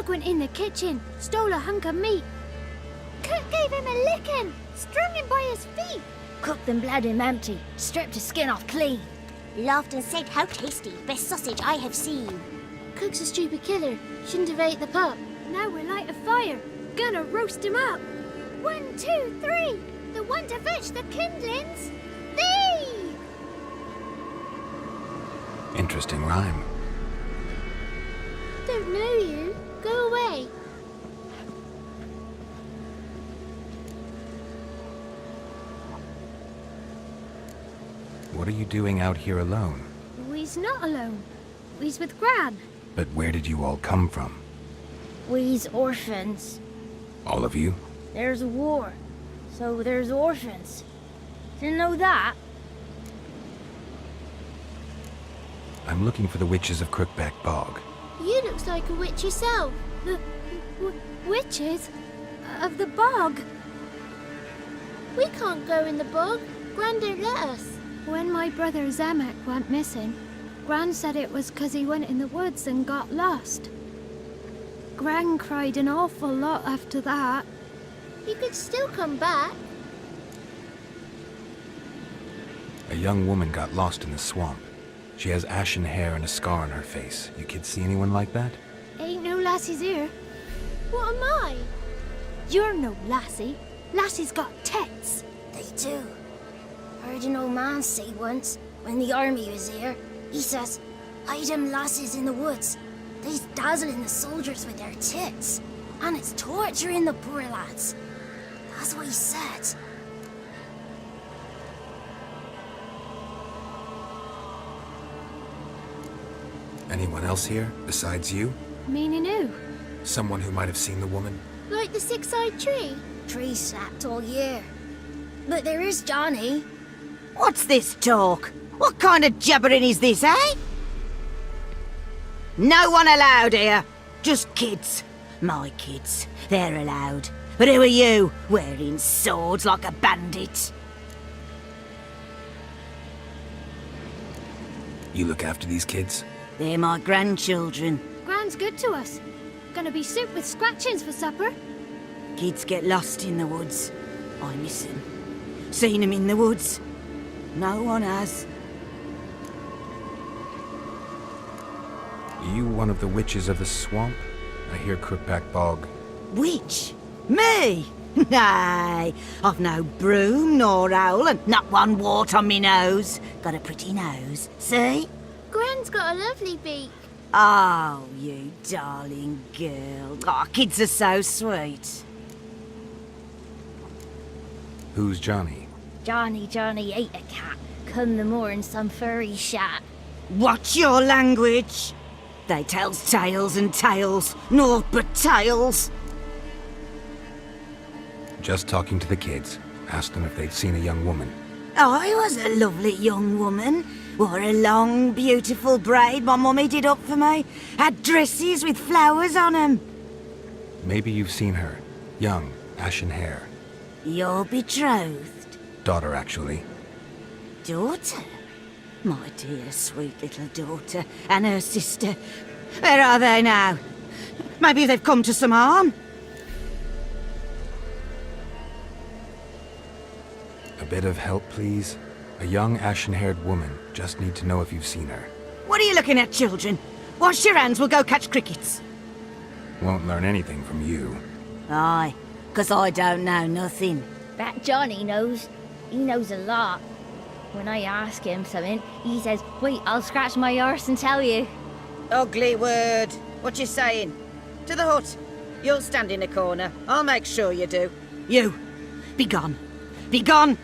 Bug went in the kitchen, stole a hunk of meat. Cook gave him a licking, strung him by his feet. Cooked and bled him empty, stripped his skin off clean. Laughed and said, "How tasty, best sausage I have seen." Cook's a stupid killer, shouldn't have ate the pup. Now we'll light a fire, gonna roast him up. 1, 2, 3, the one to fetch the kindlings, thee! Interesting rhyme. Don't know you, go away. What are you doing out here alone? We's not alone, we's with Gran. But where did you all come from? We's orphans. All of you? There's a war, so there's orphans. Didn't know that? I'm looking for the witches of Crookback Bog. You looks like a witch yourself. The witches of the bog. We can't go in the bog. Gran don't let us. When my brother Zemek went missing, Gran said it was 'cause he went in the woods and got lost. Gran cried an awful lot after that. He could still come back. A young woman got lost in the swamp. She has ashen hair and a scar on her face. You kids see anyone like that? Ain't no lassies here. What am I? You're no lassie. Lassie's got tits. They do. Heard an old man say once, when the army was here, he says, "Hide them lasses in the woods. They's dazzling the soldiers with their tits, and it's torturing the poor lads." That's what he said. Anyone else here, besides you? Meaning who? Someone who might have seen the woman? Like the six-eyed tree? Tree sapped all year. But there is Johnny. What's this talk? What kind of jabbering is this, eh? No one allowed here. Just kids. My kids. They're allowed. But who are you, wearing swords like a bandit? You look after these kids? They're my grandchildren. Gran's good to us. Gonna be soup with scratchings for supper. Kids get lost in the woods. I miss them. Seen them in the woods. No one has. Are you one of the witches of the swamp? I hear Crookback Bog. Witch? Me? Nay, I've no broom nor owl and not one wart on me nose. Got a pretty nose, see? Gran's got a lovely beak. Oh, you darling girl. Oh, kids are so sweet. Who's Johnny? Johnny ate a cat. Come the moor in some furry shat. Watch your language. They tells tales and tales, naught but tales. Just talking to the kids. Asked them if they'd seen a young woman. I was a lovely young woman. Wore a long, beautiful braid my mummy did up for me. Had dresses with flowers on 'em. Maybe you've seen her. Young, ashen hair. You're betrothed? Daughter, actually. Daughter? My dear, sweet little daughter. And her sister. Where are they now? Maybe they've come to some harm? A bit of help, please? A young, ashen-haired woman. Just need to know if you've seen her. What are you looking at, children? Wash your hands, we'll go catch crickets. Won't learn anything from you. Aye, 'cause I don't know nothing. That Johnny knows. He knows a lot. When I ask him something, he says, "Wait, I'll scratch my arse and tell you." Ugly word. What you saying? To the hut. You'll stand in a corner. I'll make sure you do. You, be gone. Be gone!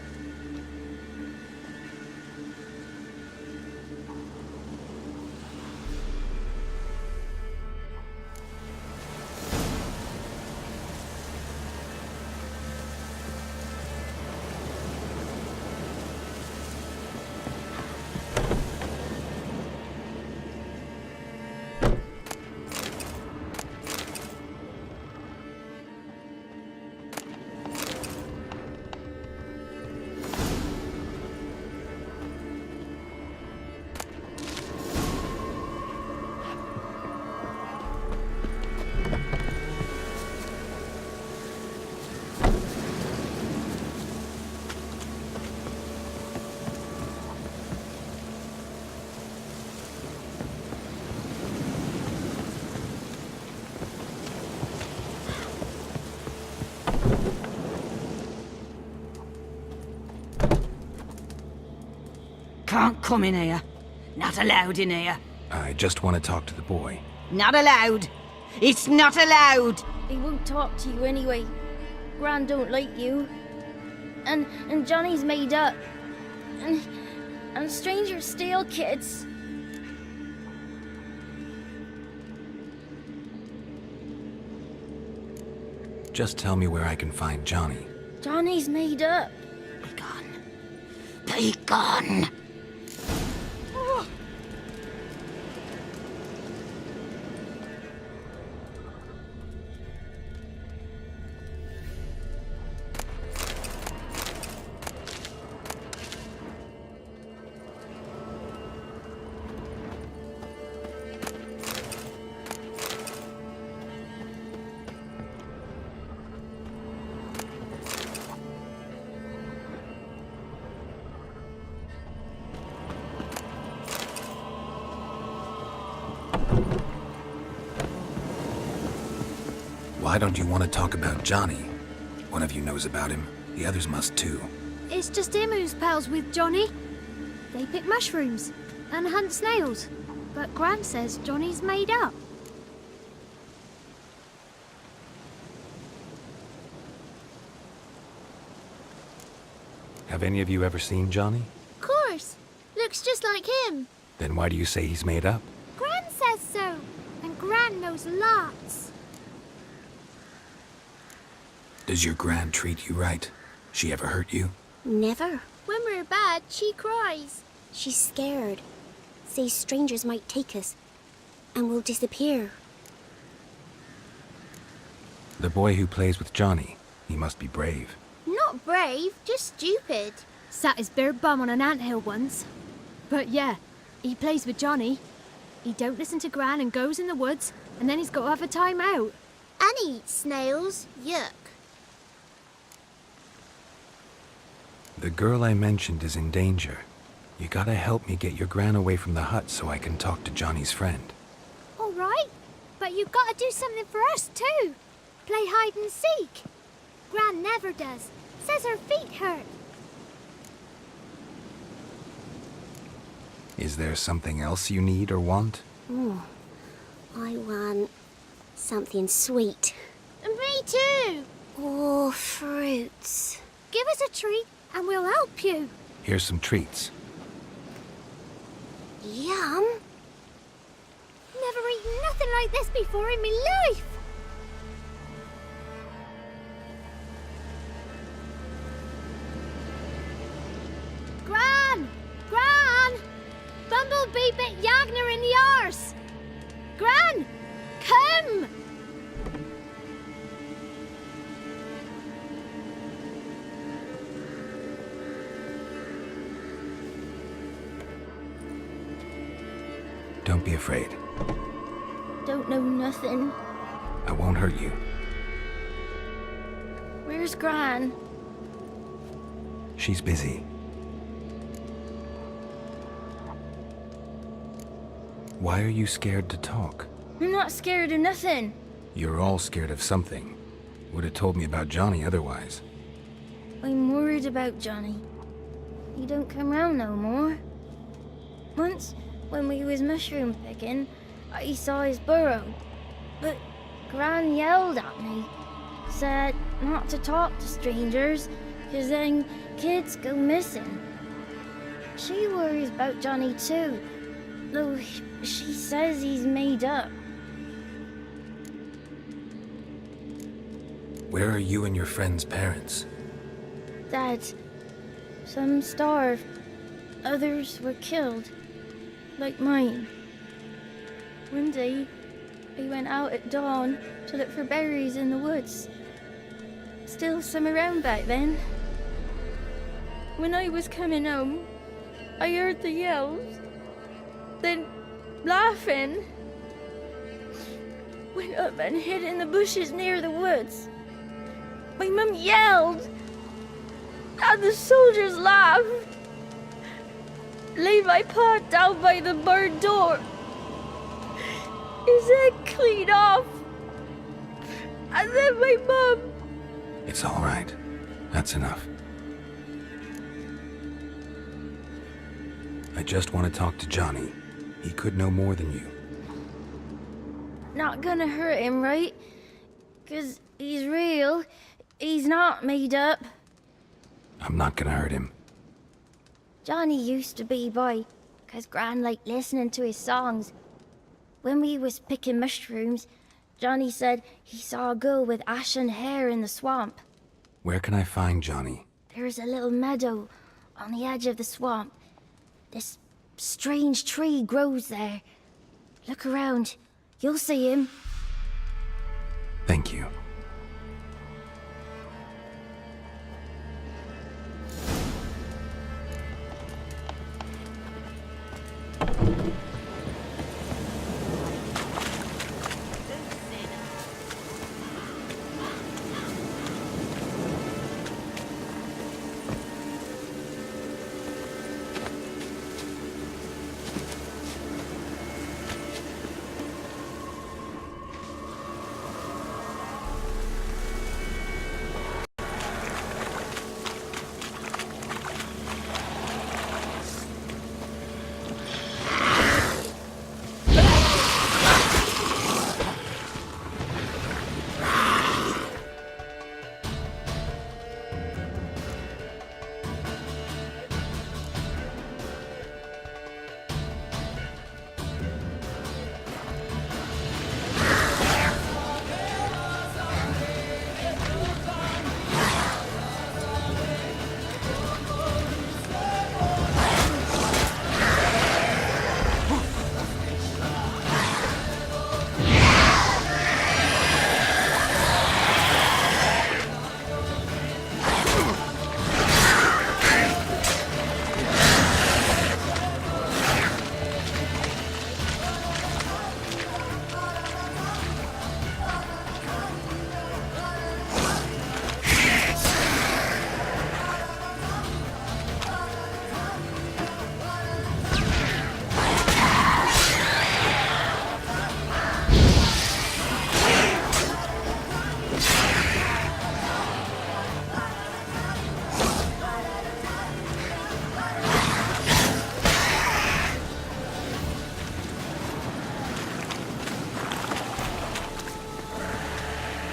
Can't come in here. Not allowed in here. I just want to talk to the boy. Not allowed. It's not allowed. He won't talk to you anyway. Gran don't like you. And Johnny's made up. And strangers steal kids. Just tell me where I can find Johnny. Johnny's made up. Be gone. Be gone. Why don't you want to talk about Johnny? One of you knows about him. The others must too. It's just him who's pals with Johnny. They pick mushrooms and hunt snails. But Gran says Johnny's made up. Have any of you ever seen Johnny? Of course. Looks just like him. Then why do you say he's made up? Gran says so. And Gran knows lots. Does your gran treat you right? She ever hurt you? Never. When we're bad, she cries. She's scared. Says strangers might take us. And we'll disappear. The boy who plays with Johnny, he must be brave. Not brave, just stupid. Sat his bare bum on an anthill once. But yeah, he plays with Johnny. He don't listen to Gran and goes in the woods, and then he's got to have a time out. And he eats snails. Yuck. The girl I mentioned is in danger. You gotta help me get your gran away from the hut so I can talk to Johnny's friend. All right, but you've got to do something for us too. Play hide and seek. Gran never does. Says her feet hurt. Is there something else you need or want? I want something sweet. Me too. Oh, fruits. Give us a treat and we'll help you. Here's some treats. Yum. Never eaten nothing like this before in my life. Gran! Gran! Bumblebee bit Yagner in the arse. Gran! Come! Don't be afraid. Don't know nothing. I won't hurt you. Where's Gran? She's busy. Why are you scared to talk? I'm not scared of nothing. You're all scared of something. Would have told me about Johnny otherwise. I'm worried about Johnny. He don't come round no more. Once, when we was mushroom picking, I saw his burrow. But Gran yelled at me. Said not to talk to strangers, 'cause then kids go missing. She worries about Johnny too, though she says he's made up. Where are you and your friend's parents? Dad, some starved, others were killed, like mine. One day, we went out at dawn to look for berries in the woods. Still some around back then. When I was coming home, I heard the yells, then laughing. Went up and hid in the bushes near the woods. My mum yelled, and the soldiers laughed. Laid my pa down by the barn door. His head clean off. And then my mum. It's all right. That's enough. I just want to talk to Johnny. He could know more than you. Not gonna hurt him, right? 'Cause he's real. He's not made up. I'm not gonna hurt him. Johnny used to be boy, 'cause Gran liked listening to his songs. When we was picking mushrooms, Johnny said he saw a girl with ashen hair in the swamp. Where can I find Johnny? There's a little meadow on the edge of the swamp. This strange tree grows there. Look around. You'll see him. Thank you.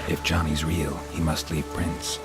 If Johnny's real, he must leave prints.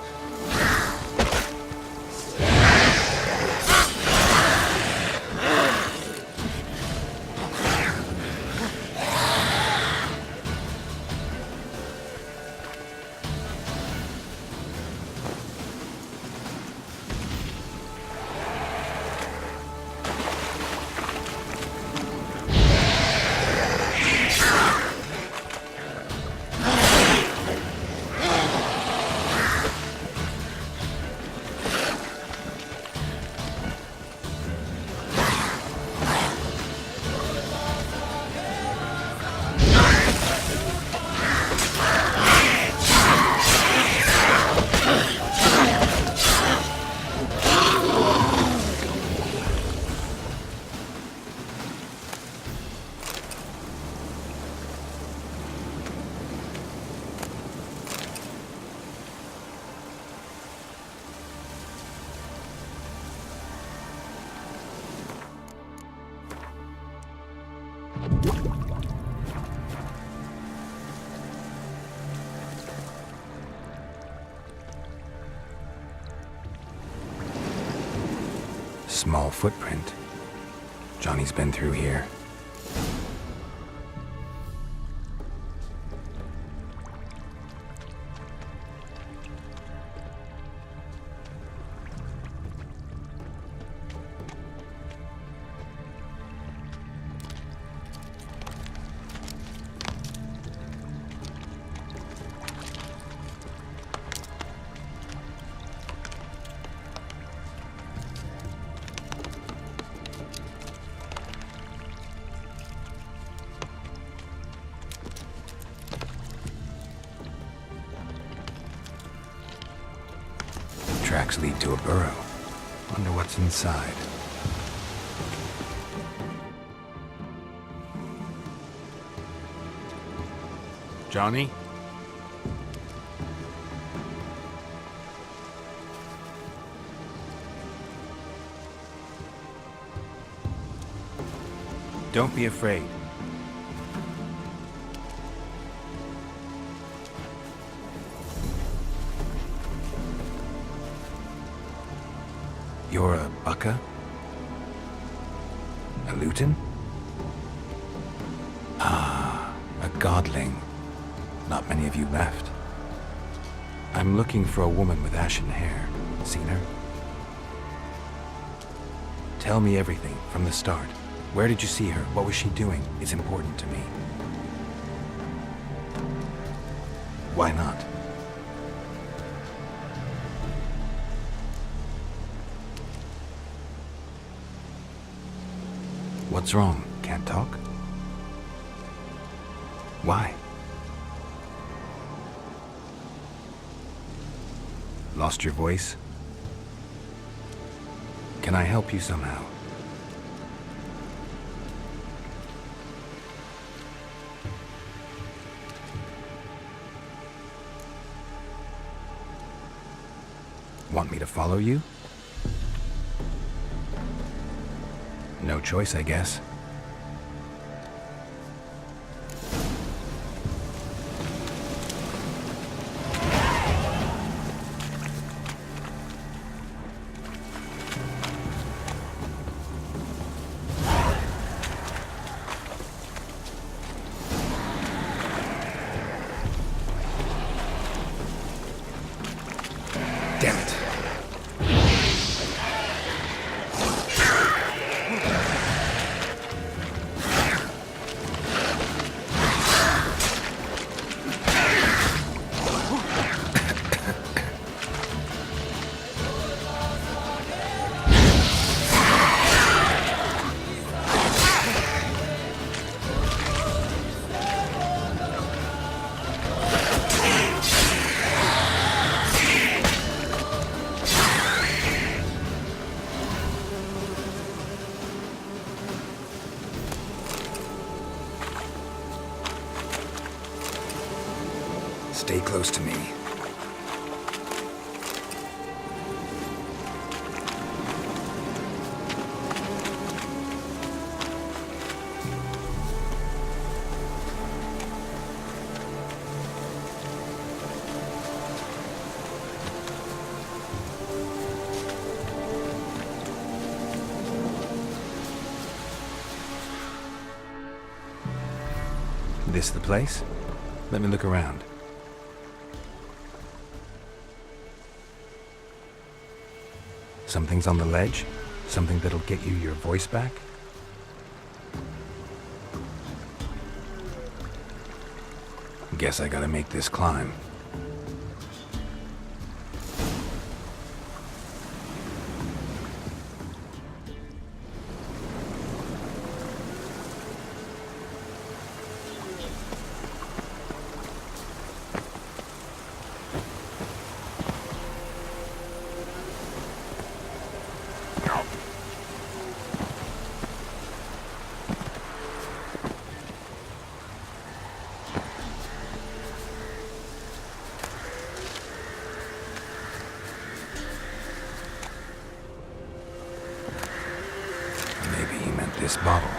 Small footprint. Johnny's been through here. Tracks lead to a burrow. Wonder what's inside. Johnny? Don't be afraid. You're a Bucka? A Luton? Ah, a godling. Not many of you left. I'm looking for a woman with ashen hair. Seen her? Tell me everything, from the start. Where did you see her? What was she doing? It's important to me. Why not? What's wrong? Can't talk? Why? Lost your voice? Can I help you somehow? Want me to follow you? No choice, I guess. Damn it. Stay close to me. This the place? Let me look around. Something's on the ledge? Something that'll get you your voice back? Guess I gotta make this climb. This bottle.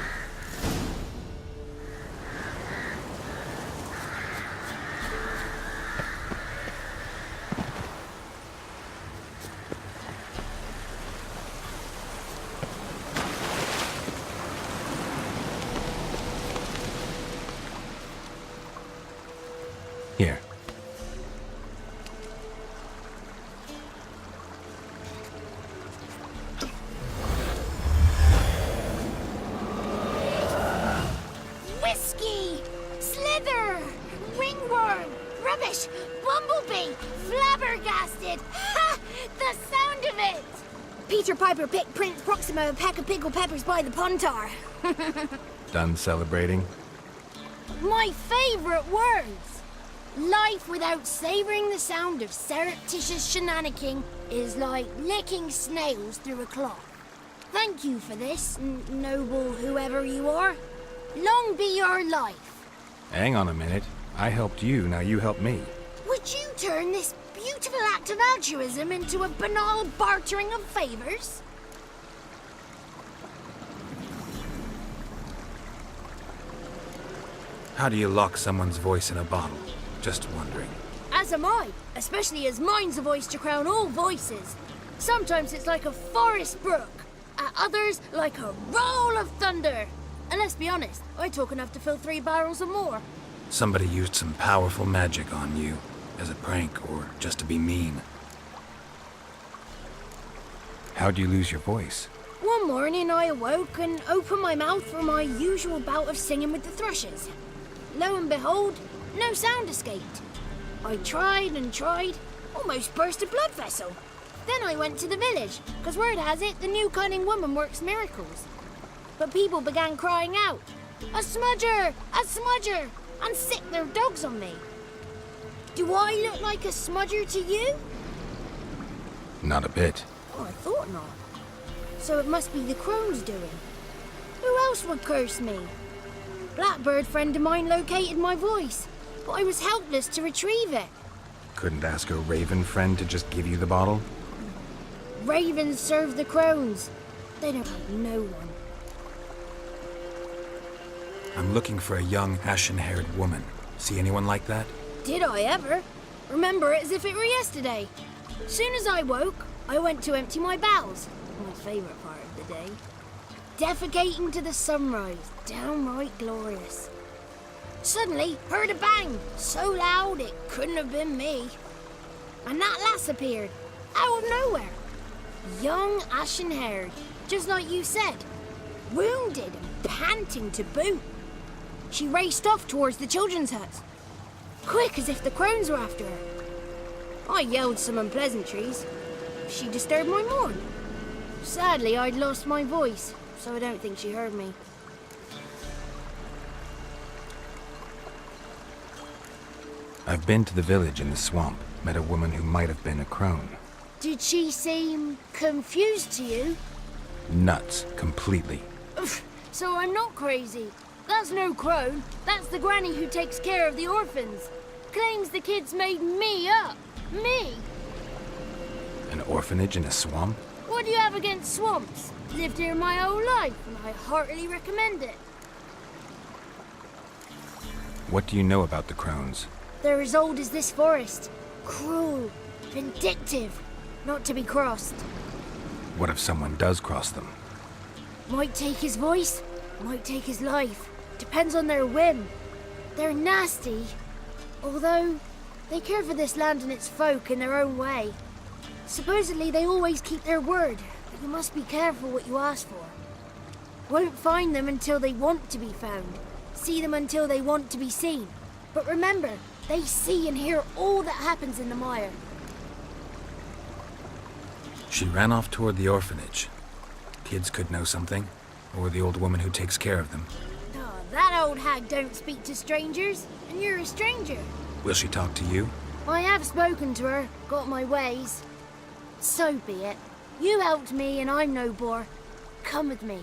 Here. Rubbish! Bumblebee! Flabbergasted! Ha! The sound of it! Peter Piper picked Prince Proxima a pack of pickled peppers by the puntar. Done celebrating? My favorite words! Life without savoring the sound of surreptitious shenanigans is like licking snails through a cloth. Thank you for this, noble whoever you are. Long be your life. Hang on a minute. I helped you, now you help me. Would you turn this beautiful act of altruism into a banal bartering of favors? How do you lock someone's voice in a bottle? Just wondering. As am I, especially as mine's a voice to crown all voices. Sometimes it's like a forest brook, at others like a roll of thunder. And let's be honest, I talk enough to fill 3 barrels or more. Somebody used some powerful magic on you, as a prank or just to be mean. How'd you lose your voice? One morning I awoke and opened my mouth for my usual bout of singing with the thrushes. Lo and behold, no sound escaped. I tried and tried, almost burst a blood vessel. Then I went to the village, because word has it the new cunning woman works miracles. But people began crying out, "A smudger! A smudger!" and sick their dogs on me. Do I look like a smudger to you? Not a bit. Oh, I thought not. So it must be the crone's doing. Who else would curse me? Blackbird friend of mine located my voice, but I was helpless to retrieve it. Couldn't ask a raven friend to just give you the bottle? Ravens serve the crones. They don't have no one. I'm looking for a young, ashen-haired woman. See anyone like that? Did I ever? Remember it as if it were yesterday. Soon as I woke, I went to empty my bowels. My favourite part of the day. Defecating to the sunrise. Downright glorious. Suddenly, heard a bang. So loud it couldn't have been me. And that lass appeared. Out of nowhere. Young, ashen-haired. Just like you said. Wounded and panting to boot. She raced off towards the children's huts. Quick as if the crones were after her. I yelled some unpleasantries. She disturbed my morn. Sadly, I'd lost my voice, so I don't think she heard me. I've been to the village in the swamp, met a woman who might have been a crone. Did she seem confused to you? Nuts, completely. So I'm not crazy. That's no crone. That's the granny who takes care of the orphans. Claims the kids made me up. Me! An orphanage in a swamp? What do you have against swamps? Lived here my whole life, and I heartily recommend it. What do you know about the crones? They're as old as this forest. Cruel, vindictive, not to be crossed. What if someone does cross them? Might take his voice, might take his life. Depends on their whim. They're nasty, although they care for this land and its folk in their own way. Supposedly they always keep their word, but you must be careful what you ask for. Won't find them until they want to be found. See them until they want to be seen. But remember, they see and hear all that happens in the mire. She ran off toward the orphanage. Kids could know something, or the old woman who takes care of them. Oh, that old hag don't speak to strangers, and you're a stranger. Will she talk to you? I have spoken to her, got my ways. So be it. You helped me and I'm no bore. Come with me.